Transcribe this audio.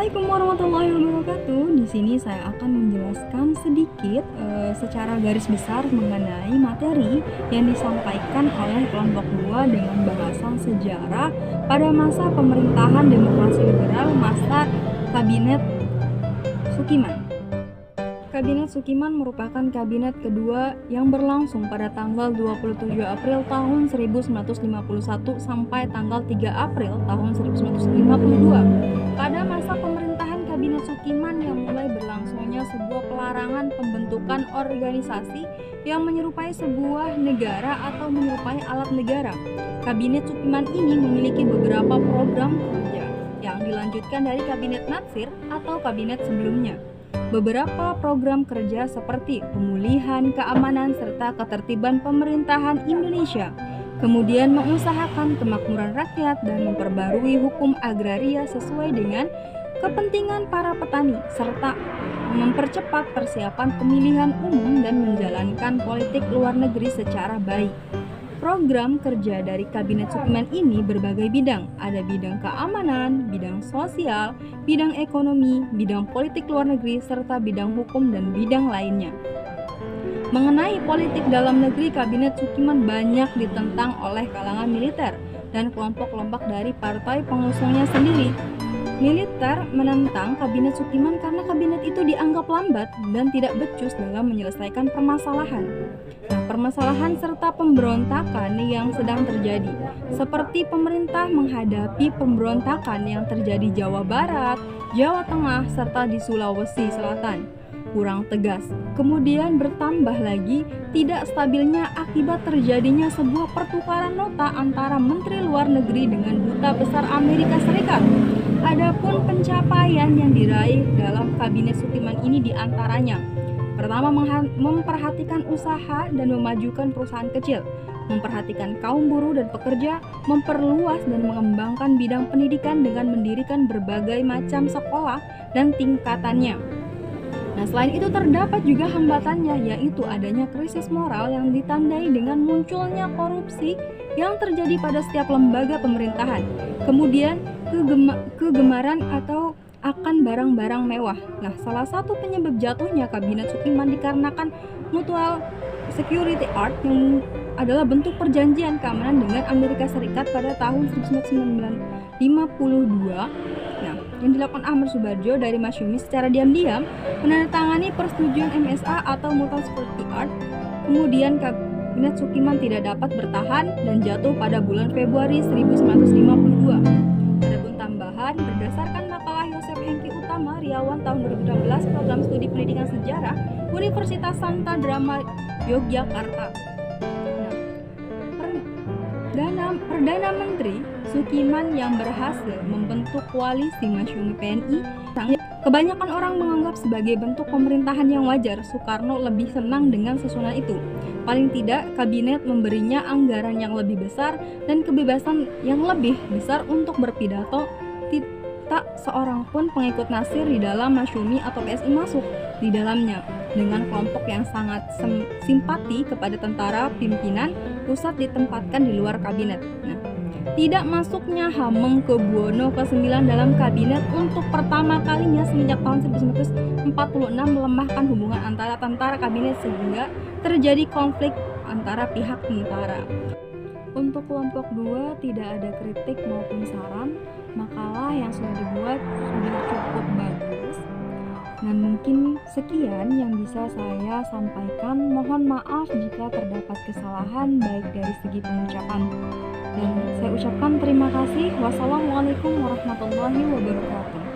Assalamualaikum warahmatullahi wabarakatuh. Di sini saya akan menjelaskan sedikit secara garis besar mengenai materi yang disampaikan oleh kelompok 2 dengan bahasan sejarah pada masa pemerintahan demokrasi liberal masa Kabinet Sukiman. Kabinet Sukiman merupakan kabinet kedua yang berlangsung pada tanggal 27 April tahun 1951 sampai tanggal 3 April tahun 1952. Pada masa pemerintahan Kabinet Sukiman yang mulai berlangsungnya sebuah pelarangan pembentukan organisasi yang menyerupai sebuah negara atau menyerupai alat negara. Kabinet Sukiman ini memiliki beberapa program kerja yang dilanjutkan dari Kabinet Natsir atau kabinet sebelumnya. Beberapa program kerja seperti pemulihan keamanan serta ketertiban pemerintahan Indonesia, kemudian mengusahakan kemakmuran rakyat dan memperbarui hukum agraria sesuai dengan kepentingan para petani, serta mempercepat persiapan pemilihan umum dan menjalankan politik luar negeri secara baik. Program kerja dari Kabinet Sukiman ini berbagai bidang, ada bidang keamanan, bidang sosial, bidang ekonomi, bidang politik luar negeri, serta bidang hukum dan bidang lainnya. Mengenai politik dalam negeri, Kabinet Sukiman banyak ditentang oleh kalangan militer dan kelompok-kelompok dari partai pengusungnya sendiri. Militer menentang Kabinet Sukiman karena kabinet itu dianggap lambat dan tidak becus dalam menyelesaikan permasalahan. Permasalahan serta pemberontakan yang sedang terjadi, seperti pemerintah menghadapi pemberontakan yang terjadi di Jawa Barat, Jawa Tengah, serta di Sulawesi Selatan, kurang tegas. Kemudian bertambah lagi tidak stabilnya akibat terjadinya sebuah pertukaran nota antara Menteri Luar Negeri dengan Duta Besar Amerika Serikat. Adapun pencapaian yang diraih dalam Kabinet Sukiman ini diantaranya: pertama, memperhatikan usaha dan memajukan perusahaan kecil, memperhatikan kaum buruh dan pekerja, memperluas dan mengembangkan bidang pendidikan dengan mendirikan berbagai macam sekolah dan tingkatannya. Nah, selain itu terdapat juga hambatannya, yaitu adanya krisis moral yang ditandai dengan munculnya korupsi yang terjadi pada setiap lembaga pemerintahan. Kemudian kegemaran atau akan barang-barang mewah. Nah, salah satu penyebab jatuhnya Kabinet Sukiman dikarenakan Mutual Security Act yang adalah bentuk perjanjian keamanan dengan Amerika Serikat pada tahun 1952. Nah, yang dilakukan Ahmad Subarjo dari Masyumi secara diam-diam menandatangani persetujuan MSA atau Mutual Security Act. Kemudian Kabinet Sukiman tidak dapat bertahan dan jatuh pada bulan Februari 1952. Tambahan, berdasarkan makalah Yosef Hengki Utama Riawan tahun 2016 program studi pendidikan sejarah Universitas Santa Drama Yogyakarta. Perdana Menteri Sukiman yang berhasil membentuk koalisi Masyumi PNI, kebanyakan orang menganggap sebagai bentuk pemerintahan yang wajar. Soekarno lebih senang dengan susunan itu. Paling tidak, kabinet memberinya anggaran yang lebih besar dan kebebasan yang lebih besar untuk berpidato. Tak seorang pun pengikut Nasir di dalam Masyumi atau PSI masuk di dalamnya, dengan kelompok yang sangat simpati kepada tentara pimpinan pusat ditempatkan di luar kabinet. Nah, tidak masuknya Hamengkubuwono ke-9 dalam kabinet untuk pertama kalinya semenjak tahun 1946 melemahkan hubungan antara tentara kabinet sehingga terjadi konflik antara pihak tentara. Untuk kelompok 2 tidak ada kritik maupun saran. Makalah yang sudah dibuat sudah cukup bagus. Dan mungkin sekian yang bisa saya sampaikan. Mohon maaf jika terdapat kesalahan baik dari segi pengucapan. Dan saya ucapkan terima kasih. Wassalamualaikum warahmatullahi wabarakatuh.